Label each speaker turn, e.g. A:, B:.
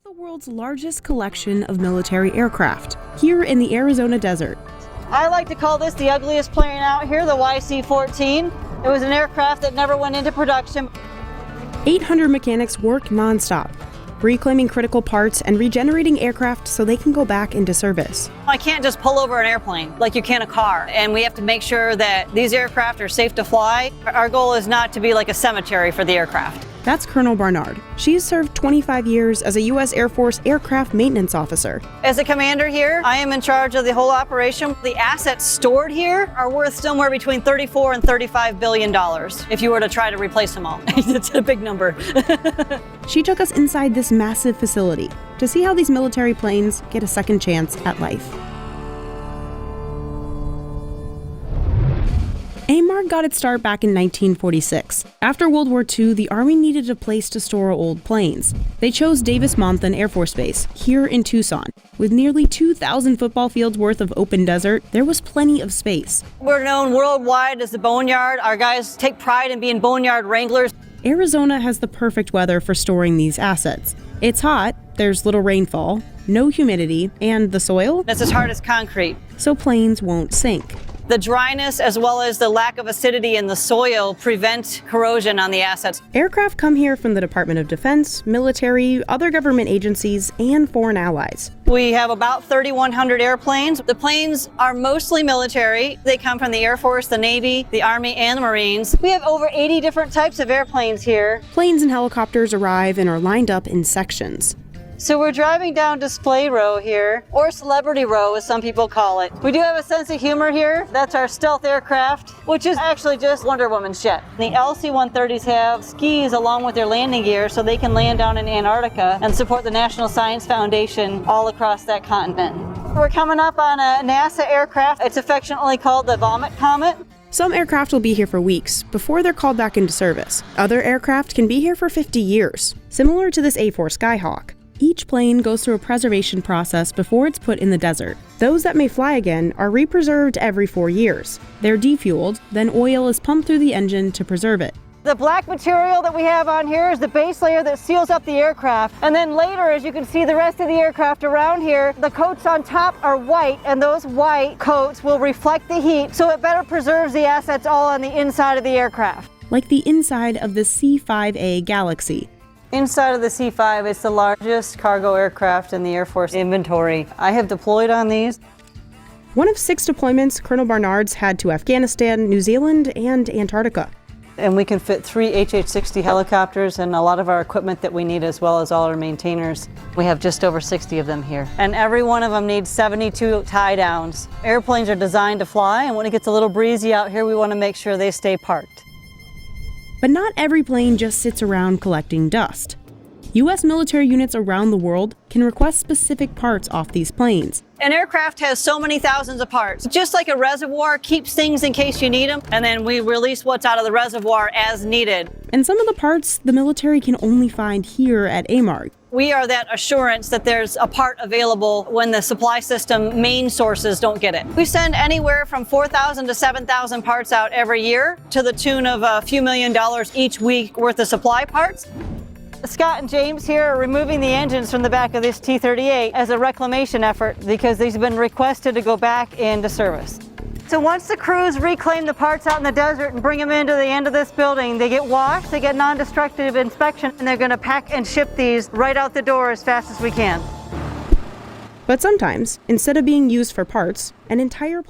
A: the world's largest collection of military aircraft, here in the Arizona desert.
B: I like to call this the ugliest plane out here, the YC-14. It was an aircraft that never went into production.
A: 800 mechanics work nonstop, reclaiming critical parts and regenerating aircraft so they can go back into service.
B: I can't just pull over an airplane like you can a car, and we have to make sure that these aircraft are safe to fly. Our goal is not to be like a cemetery for the aircraft.
A: That's Colonel Barnard. She's served 25 years as a U.S. Air Force aircraft maintenance officer.
B: As a commander here, I am in charge of the whole operation. The assets stored here are worth somewhere between $34 and $35 billion if you were to try to replace them all. It's a big number.
A: She took us inside this massive facility to see how these military planes get a second chance at life. AMAR got its start back in 1946. After World War II, the Army needed a place to store old planes. They chose Davis-Monthan Air Force Base, here in Tucson. With nearly 2,000 football fields worth of open desert, there was plenty of space.
B: We're known worldwide as the Boneyard. Our guys take pride in being Boneyard Wranglers.
A: Arizona has the perfect weather for storing these assets. It's hot, there's little rainfall, no humidity, and the soil?
B: It's as hard as concrete.
A: So planes won't sink.
B: The dryness as well as the lack of acidity in the soil prevent corrosion on the assets.
A: Aircraft come here from the Department of Defense, military, other government agencies, and foreign allies.
B: We have about 3,100 airplanes. The planes are mostly military. They come from the Air Force, the Navy, the Army, and the Marines. We have over 80 different types of airplanes here.
A: Planes and helicopters arrive and are lined up in sections.
B: So we're driving down Display Row here, or Celebrity Row as some people call it. We do have a sense of humor here. That's our stealth aircraft, which is actually just Wonder Woman's jet. The LC-130s have skis along with their landing gear so they can land down in Antarctica and support the National Science Foundation all across that continent. We're coming up on a NASA aircraft. It's affectionately called the Vomit Comet.
A: Some aircraft will be here for weeks before they're called back into service. Other aircraft can be here for 50 years, similar to this A4 Skyhawk. Each plane goes through a preservation process before it's put in the desert. Those that may fly again are re-preserved every 4 years. They're defueled, then oil is pumped through the engine to preserve it.
B: The black material that we have on here is the base layer that seals up the aircraft. And then later, as you can see the rest of the aircraft around here, the coats on top are white, and those white coats will reflect the heat, so it better preserves the assets all on the inside of the aircraft.
A: Like the inside of the C-5A Galaxy.
B: Inside of the C-5, it's the largest cargo aircraft in the Air Force inventory. I have deployed on these.
A: One of 6 deployments Colonel Barnard's had to Afghanistan, New Zealand, and Antarctica.
B: And we can fit 3 HH-60 helicopters and a lot of our equipment that we need, as well as all our maintainers. We have just over 60 of them here. And every one of them needs 72 tie downs. Airplanes are designed to fly, and when it gets a little breezy out here, we want to make sure they stay parked.
A: But not every plane just sits around collecting dust. U.S. military units around the world can request specific parts off these planes.
B: An aircraft has so many thousands of parts. Just like a reservoir keeps things in case you need them, and then we release what's out of the reservoir as needed.
A: And some of the parts the military can only find here at AMAR.
B: We are that assurance that there's a part available when the supply system main sources don't get it. We send anywhere from 4,000 to 7,000 parts out every year, to the tune of a few $1 million each week worth of supply parts. Scott and James here are removing the engines from the back of this T-38 as a reclamation effort because these have been requested to go back into service. So once the crews reclaim the parts out in the desert and bring them into the end of this building, they get washed, they get non-destructive inspection, and they're going to pack and ship these right out the door as fast as we can.
A: But sometimes, instead of being used for parts, an entire